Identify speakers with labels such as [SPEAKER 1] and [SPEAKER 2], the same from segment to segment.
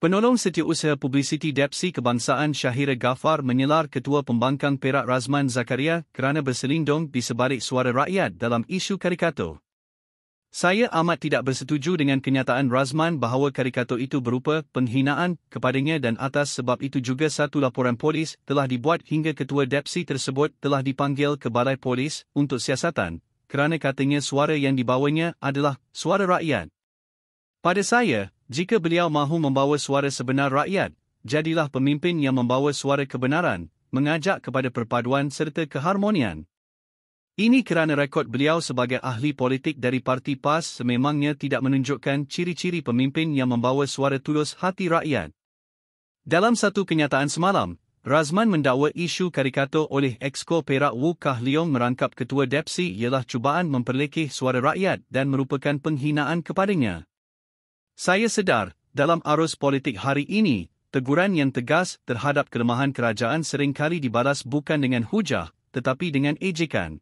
[SPEAKER 1] Penolong Setiausaha Publiciti Depsi Kebangsaan Syahira Ghaffar menyelar Ketua Pembangkang Perak Razman Zakaria kerana berselindung di sebalik suara rakyat dalam isu karikatur. Saya amat tidak bersetuju dengan kenyataan Razman bahawa karikatur itu berupa penghinaan kepadanya dan atas sebab itu juga satu laporan polis telah dibuat hingga Ketua Depsi tersebut telah dipanggil ke Balai Polis untuk siasatan kerana katanya suara yang dibawanya adalah suara rakyat. Pada saya, jika beliau mahu membawa suara sebenar rakyat, jadilah pemimpin yang membawa suara kebenaran, mengajak kepada perpaduan serta keharmonian. Ini kerana rekod beliau sebagai ahli politik dari Parti PAS sememangnya tidak menunjukkan ciri-ciri pemimpin yang membawa suara tulus hati rakyat. Dalam satu kenyataan semalam, Razman mendakwa isu karikatur oleh Exco Perak Wu Kah Leong merangkap Ketua Depsi ialah cubaan memperlekeh suara rakyat dan merupakan penghinaan kepadanya. Saya sedar, dalam arus politik hari ini, teguran yang tegas terhadap kelemahan kerajaan seringkali dibalas bukan dengan hujah, tetapi dengan ejekan.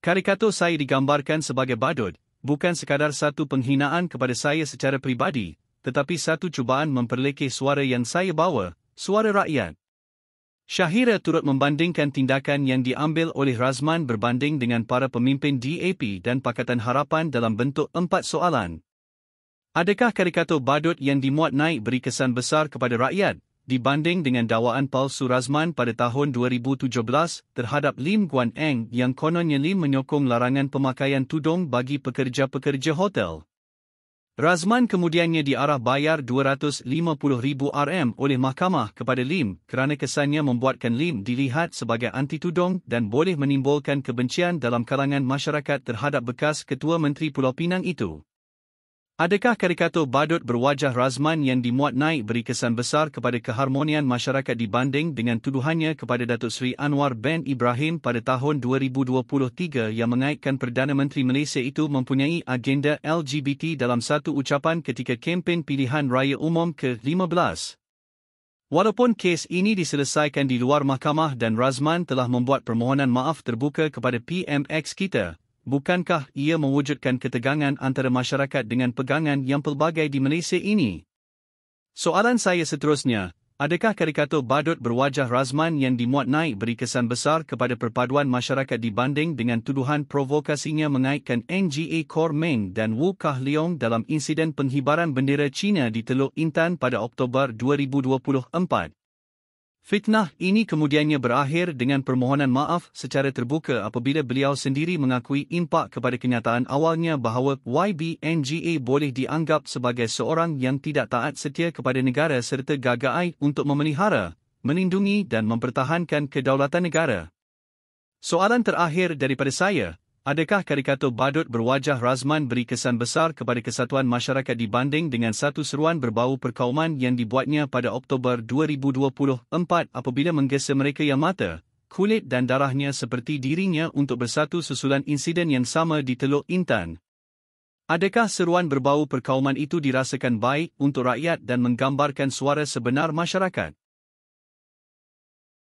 [SPEAKER 1] Karikatur saya digambarkan sebagai badut, bukan sekadar satu penghinaan kepada saya secara pribadi, tetapi satu cubaan memperlekeh suara yang saya bawa, suara rakyat. Syahira turut membandingkan tindakan yang diambil oleh Razman berbanding dengan para pemimpin DAP dan Pakatan Harapan dalam bentuk 4 soalan. Adakah karikatur badut yang dimuat naik beri kesan besar kepada rakyat, dibanding dengan dakwaan palsu Razman pada tahun 2017 terhadap Lim Guan Eng yang kononnya Lim menyokong larangan pemakaian tudung bagi pekerja-pekerja hotel? Razman kemudiannya diarah bayar RM250,000 oleh mahkamah kepada Lim kerana kesannya membuatkan Lim dilihat sebagai anti tudung dan boleh menimbulkan kebencian dalam kalangan masyarakat terhadap bekas Ketua Menteri Pulau Pinang itu. Adakah karikatur badut berwajah Razman yang dimuat naik beri kesan besar kepada keharmonian masyarakat dibanding dengan tuduhannya kepada Datuk Seri Anwar bin Ibrahim pada tahun 2023 yang mengaitkan Perdana Menteri Malaysia itu mempunyai agenda LGBT dalam satu ucapan ketika kempen pilihan raya umum ke-15? Walaupun kes ini diselesaikan di luar mahkamah dan Razman telah membuat permohonan maaf terbuka kepada PMX kita, bukankah ia mewujudkan ketegangan antara masyarakat dengan pegangan yang pelbagai di Malaysia ini? Soalan saya seterusnya, adakah karikatur badut berwajah Razman yang dimuat naik beri kesan besar kepada perpaduan masyarakat dibanding dengan tuduhan provokasinya mengaitkan NGA Kor Meng dan Wu Kah Leong dalam insiden penghibaran bendera China di Teluk Intan pada Oktober 2024? Fitnah ini kemudiannya berakhir dengan permohonan maaf secara terbuka apabila beliau sendiri mengakui impak kepada kenyataan awalnya bahawa YB-NGA boleh dianggap sebagai seorang yang tidak taat setia kepada negara serta gagai untuk memelihara, melindungi dan mempertahankan kedaulatan negara. Soalan terakhir daripada saya, adakah karikatur badut berwajah Razman beri kesan besar kepada kesatuan masyarakat dibanding dengan satu seruan berbau perkauman yang dibuatnya pada Oktober 2024 apabila menggesa mereka yang mata, kulit dan darahnya seperti dirinya untuk bersatu susulan insiden yang sama di Teluk Intan? Adakah seruan berbau perkauman itu dirasakan baik untuk rakyat dan menggambarkan suara sebenar masyarakat?